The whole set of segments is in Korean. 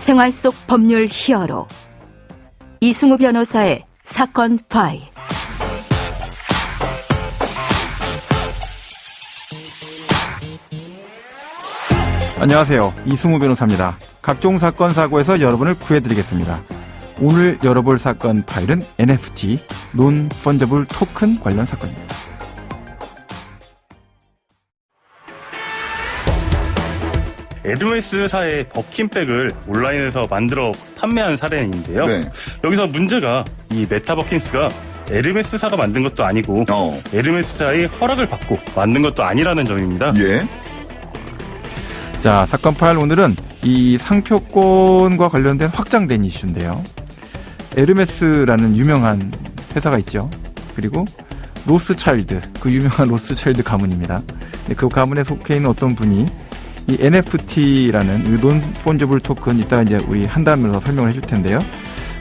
생활 속 법률 히어로 이승우 변호사의 사건 파일. 안녕하세요. 이승우 변호사입니다. 각종 사건 사고에서 여러분을 구해드리겠습니다. 오늘 열어볼 사건 파일은 NFT, 논펀저블 토큰 관련 사건입니다. 에르메스사의 버킨백을 온라인에서 만들어 판매한 사례인데요. 네. 여기서 문제가 이 메타버킨스가 에르메스사가 만든 것도 아니고 에르메스사의 허락을 받고 만든 것도 아니라는 점입니다. 예. 자, 사건 파일 오늘은 이 상표권과 관련된 확장된 이슈인데요. 에르메스라는 유명한 회사가 있죠. 그리고 로스차일드, 그 유명한 로스차일드 가문입니다. 그 가문에 속해 있는 어떤 분이 이 NFT라는 논펀저블 토큰, 이따가 이제 우리 한다면서 설명을 해줄 텐데요.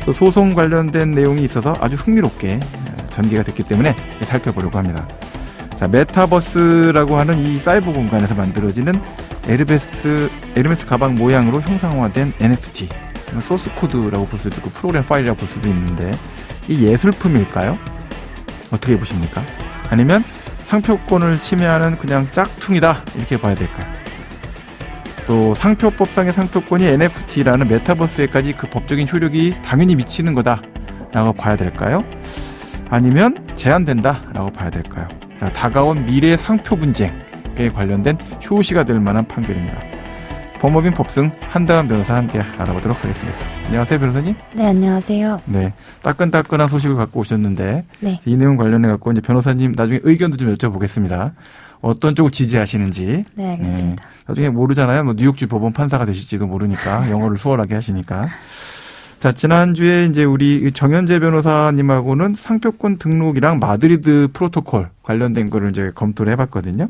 그 소송 관련된 내용이 있어서 아주 흥미롭게 전개가 됐기 때문에 살펴보려고 합니다. 자, 메타버스라고 하는 이 사이버 공간에서 만들어지는 에르메스 가방 모양으로 형상화된 NFT, 소스 코드라고 볼 수도 있고 프로그램 파일이라고 볼 수도 있는데, 이 예술품일까요? 어떻게 보십니까? 아니면 상표권을 침해하는 그냥 짝퉁이다, 이렇게 봐야 될까요? 또 상표법상의 상표권이 NFT라는 메타버스에까지 그 법적인 효력이 당연히 미치는 거다라고 봐야 될까요? 아니면 제한된다라고 봐야 될까요? 자, 다가온 미래 상표 분쟁에 관련된 효시가 될 만한 판결입니다. 법무빈 법승 한다은 변호사 함께 알아보도록 하겠습니다. 안녕하세요, 변호사님. 네, 안녕하세요. 네, 따끈따끈한 소식을 갖고 오셨는데, 네. 이 내용 관련해 갖고 이제 변호사님 나중에 의견도 좀 여쭤보겠습니다. 어떤 쪽을 지지하시는지. 네, 알겠습니다. 네, 나중에 모르잖아요. 뭐 뉴욕주 법원 판사가 되실지도 모르니까 영어를 수월하게 하시니까. 자, 지난주에 이제 우리 정현재 변호사님하고는 상표권 등록이랑 마드리드 프로토콜 관련된 거를 이제 검토를 해봤거든요.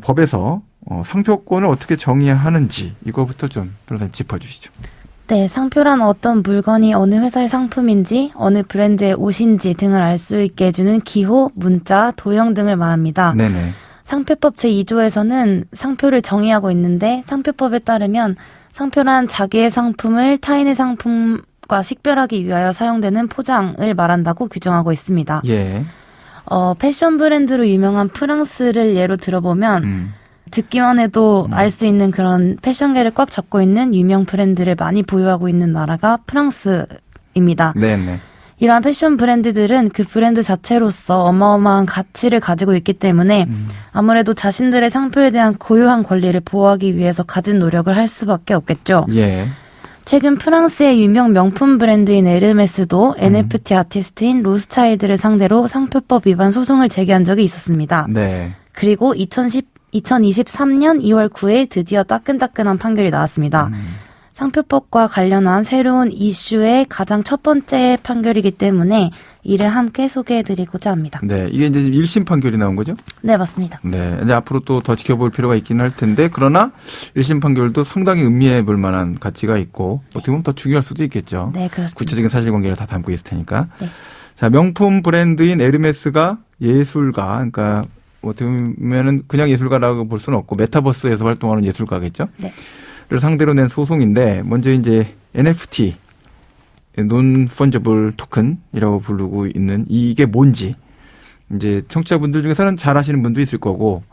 법에서 상표권을 어떻게 정의하는지 이거부터 좀 변호사님 짚어주시죠. 네, 상표란 어떤 물건이 어느 회사의 상품인지, 어느 브랜드의 옷인지 등을 알 수 있게 해주는 기호, 문자, 도형 등을 말합니다. 네네. 상표법 제2조에서는 상표를 정의하고 있는데, 상표법에 따르면 상표란 자기의 상품을 타인의 상품과 식별하기 위하여 사용되는 포장을 말한다고 규정하고 있습니다. 예. 패션 브랜드로 유명한 프랑스를 예로 들어보면 듣기만 해도 알 수 있는 그런 패션계를 꽉 잡고 있는 유명 브랜드를 많이 보유하고 있는 나라가 프랑스입니다. 네네. 이러한 패션 브랜드들은 그 브랜드 자체로서 어마어마한 가치를 가지고 있기 때문에 아무래도 자신들의 상표에 대한 고유한 권리를 보호하기 위해서 가진 노력을 할 수밖에 없겠죠. 예. 최근 프랑스의 유명 명품 브랜드인 에르메스도 NFT 아티스트인 로스차일드를 상대로 상표법 위반 소송을 제기한 적이 있었습니다. 네. 그리고 2023년 2월 9일 드디어 따끈따끈한 판결이 나왔습니다. 상표법과 관련한 새로운 이슈의 가장 첫 번째 판결이기 때문에 이를 함께 소개해드리고자 합니다. 네, 이게 이제 1심 판결이 나온 거죠? 네, 맞습니다. 네, 이제 앞으로 또 더 지켜볼 필요가 있긴 할 텐데, 그러나 1심 판결도 상당히 음미해 볼 만한 가치가 있고, 어떻게 보면 더 중요할 수도 있겠죠. 네, 그렇습니다. 구체적인 사실관계를 다 담고 있을 테니까. 네. 자, 명품 브랜드인 에르메스가 예술가, 그러니까 어떻게 보면은 그냥 예술가라고 볼 수는 없고 메타버스에서 활동하는 예술가겠죠. 네. 를 상대로 낸 소송인데, 먼저 이제 NFT, 논펀저블 토큰이라고 부르고 있는 이게 뭔지, 이제 청취자분들 중에서는 잘 아시는 분도 있을 거고,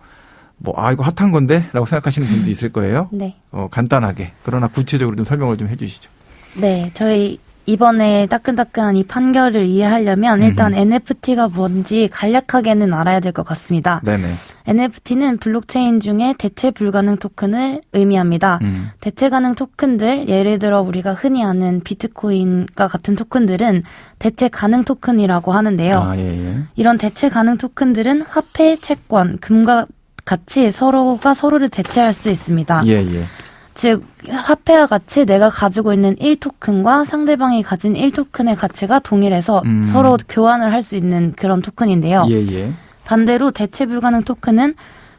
이거 핫한 건데? 라고 생각하시는 분도 있을 거예요. 네. 간단하게, 그러나 구체적으로 좀 설명을 좀 해주시죠. 네, 저희 이번에 따끈따끈한 이 판결을 이해하려면 일단 NFT가 뭔지 간략하게는 알아야 될 것 같습니다. 네네. NFT는 블록체인 중에 대체 불가능 토큰을 의미합니다. 대체 가능 토큰들, 예를 들어 우리가 흔히 아는 비트코인과 같은 토큰들은 대체 가능 토큰이라고 하는데요. 예. 이런 대체 가능 토큰들은 화폐, 채권, 금과 같이 서로가 서로를 대체할 수 있습니다. 예. 즉 화폐와 같이 내가 가지고 있는 1토큰과 상대방이 가진 1토큰의 가치가 동일해서 서로 교환을 할 수 있는 그런 토큰인데요. 예. 반대로 대체 불가능 토큰은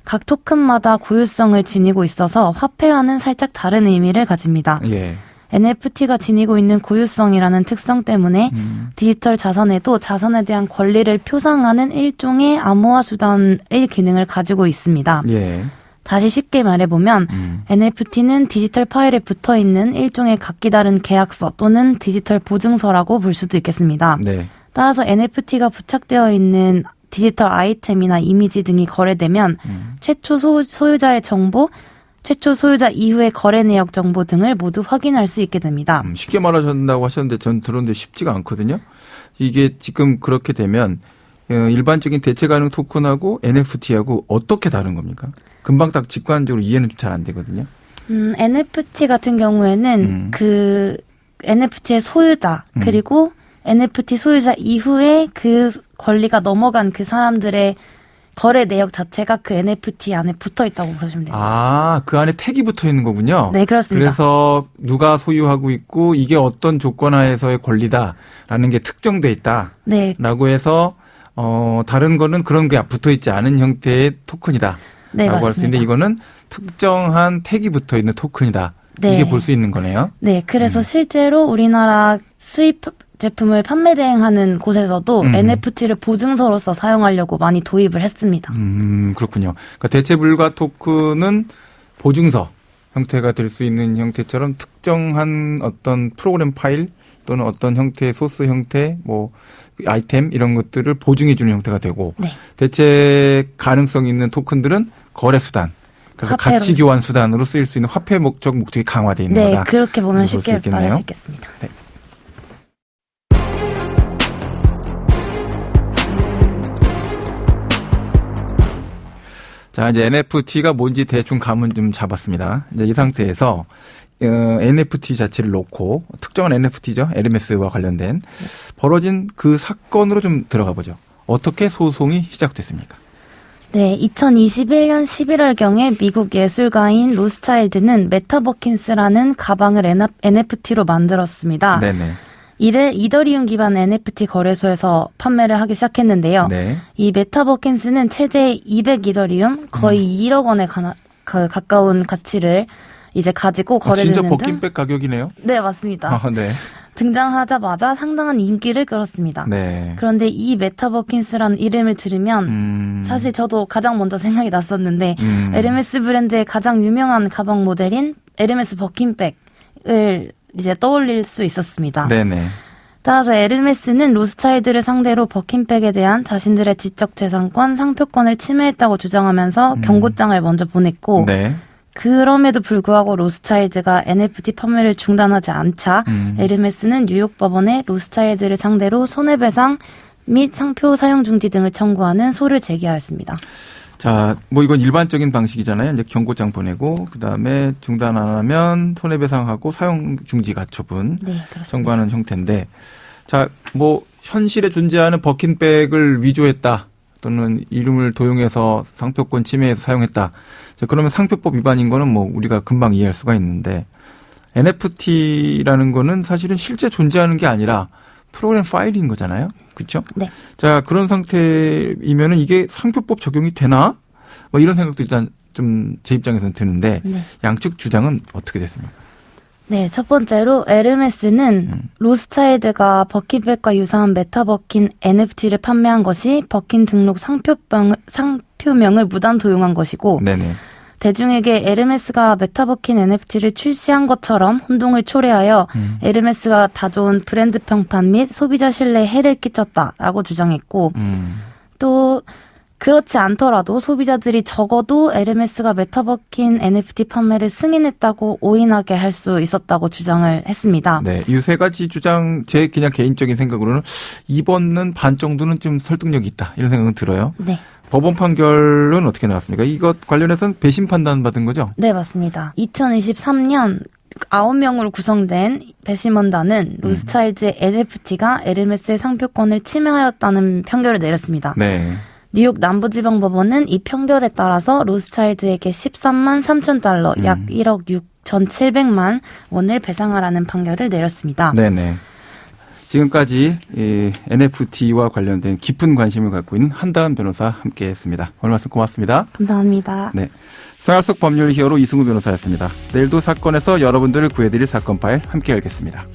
각 토큰마다 고유성을 지니고 있어서 화폐와는 살짝 다른 의미를 가집니다. 예. NFT가 지니고 있는 고유성이라는 특성 때문에 디지털 자산에도 자산에 대한 권리를 표상하는 일종의 암호화 수단의 기능을 가지고 있습니다. 예. 다시 쉽게 말해보면 NFT는 디지털 파일에 붙어있는 일종의 각기 다른 계약서 또는 디지털 보증서라고 볼 수도 있겠습니다. 네. 따라서 NFT가 부착되어 있는 디지털 아이템이나 이미지 등이 거래되면 최초 소유자의 정보, 최초 소유자 이후의 거래 내역 정보 등을 모두 확인할 수 있게 됩니다. 쉽게 말하신다고 하셨는데 전 들었는데 쉽지가 않거든요. 이게 지금 그렇게 되면 일반적인 대체 가능 토큰하고 NFT하고 어떻게 다른 겁니까? 금방 딱 직관적으로 이해는 좀 잘 안 되거든요. NFT 같은 경우에는 그 NFT의 소유자 그리고 NFT 소유자 이후에 그 권리가 넘어간 그 사람들의 거래 내역 자체가 그 NFT 안에 붙어 있다고 보시면 됩니다. 아, 그 안에 태기 붙어 있는 거군요. 네, 그렇습니다. 그래서 누가 소유하고 있고 이게 어떤 조건 하에서의 권리다라는 게 특정돼 있다. 네. 라고 해서 다른 거는 그런 게 붙어 있지 않은 형태의 토큰이다. 네, 라고 할 수 있는데 이거는 특정한 태기 붙어 있는 토큰이다. 네. 이게 볼 수 있는 거네요. 네, 그래서 실제로 우리나라 수입 제품을 판매 대행하는 곳에서도 NFT를 보증서로서 사용하려고 많이 도입을 했습니다. 그렇군요. 그러니까 대체 불가 토큰은 보증서 형태가 될 수 있는 형태처럼 특정한 어떤 프로그램 파일 또는 어떤 형태의 소스 형태, 뭐 아이템 이런 것들을 보증해 주는 형태가 되고 네. 대체 가능성 있는 토큰들은 거래 수단. 그래서 화폐로. 가치 교환 수단으로 쓰일 수 있는 화폐 목적이 강화되어 있는 네, 거다. 그렇게 보면 쉽게 있겠네요. 말할 수 있겠습니다. 네. 자, 이제 NFT가 뭔지 대충 감은 좀 잡았습니다. 이제 이 상태에서 NFT 자체를 놓고 특정한 NFT죠. 에르메스와 관련된 벌어진 그 사건으로 좀 들어가 보죠. 어떻게 소송이 시작됐습니까? 네, 2021년 11월경에 미국 예술가인 로스차일드는 메타버킨스라는 가방을 NFT로 만들었습니다. 네네. 이를 이더리움 기반 NFT 거래소에서 판매를 하기 시작했는데요. 네. 이 메타버킨스는 최대 200이더리움, 거의 1억 원에 가까운 가치를 이제 가지고 거래되는 진짜 버킨백 가격이네요. 네, 맞습니다. 네. 등장하자마자 상당한 인기를 끌었습니다. 네. 그런데 이 메타버킨스라는 이름을 들으면 사실 저도 가장 먼저 생각이 났었는데 에르메스 브랜드의 가장 유명한 가방 모델인 에르메스 버킨백을 이제 떠올릴 수 있었습니다. 네네. 따라서 에르메스는 로스차일드를 상대로 버킨백에 대한 자신들의 지적재산권, 상표권을 침해했다고 주장하면서 경고장을 먼저 보냈고 네. 그럼에도 불구하고 로스차일드가 NFT 판매를 중단하지 않자 에르메스는 뉴욕 법원에 로스차일드를 상대로 손해배상 및 상표 사용 중지 등을 청구하는 소를 제기하였습니다. 자, 뭐 이건 일반적인 방식이잖아요. 이제 경고장 보내고 그다음에 중단 안 하면 손해배상하고 사용 중지 가처분 네, 그렇습니다. 청구하는 형태인데, 자, 뭐 현실에 존재하는 버킨백을 위조했다 또는 이름을 도용해서 상표권 침해해서 사용했다. 자, 그러면 상표법 위반인 거는 뭐 우리가 금방 이해할 수가 있는데 NFT라는 거는 사실은 실제 존재하는 게 아니라 프로그램 파일인 거잖아요. 그렇죠? 네. 자, 그런 상태이면은 이게 상표법 적용이 되나? 뭐 이런 생각도 일단 좀 제 입장에서는 드는데 네. 양측 주장은 어떻게 됐습니까? 네, 첫 번째로 에르메스는 로스차일드가 버킨백과 유사한 메타버킨 NFT를 판매한 것이 버킨 등록 상표명을 무단 도용한 것이고 네네. 대중에게 에르메스가 메타버킨 NFT를 출시한 것처럼 혼동을 초래하여 에르메스가 다져온 브랜드 평판 및 소비자 신뢰에 해를 끼쳤다라고 주장했고 또 그렇지 않더라도 소비자들이 적어도 에르메스가 메타버킨 NFT 판매를 승인했다고 오인하게 할 수 있었다고 주장을 했습니다. 네, 이 세 가지 주장 제 그냥 개인적인 생각으로는 이번은 반 정도는 좀 설득력이 있다 이런 생각은 들어요. 네. 법원 판결은 어떻게 나왔습니까? 이것 관련해서는 배심 판단 받은 거죠? 네, 맞습니다. 2023년 9명으로 구성된 배심원단은 로스차일드의 NFT가 에르메스의 상표권을 침해하였다는 판결을 내렸습니다. 네. 뉴욕 남부지방법원은 이 판결에 따라서 로스차일드에게 13만 3천 달러, 약 1억 6,700만 원을 배상하라는 판결을 내렸습니다. 네네. 지금까지 이 NFT와 관련된 깊은 관심을 갖고 있는 한다은 변호사 함께했습니다. 오늘 말씀 고맙습니다. 감사합니다. 네, 생활 속 법률 히어로 이승우 변호사였습니다. 내일도 사건에서 여러분들을 구해드릴 사건 파일 함께 알겠습니다.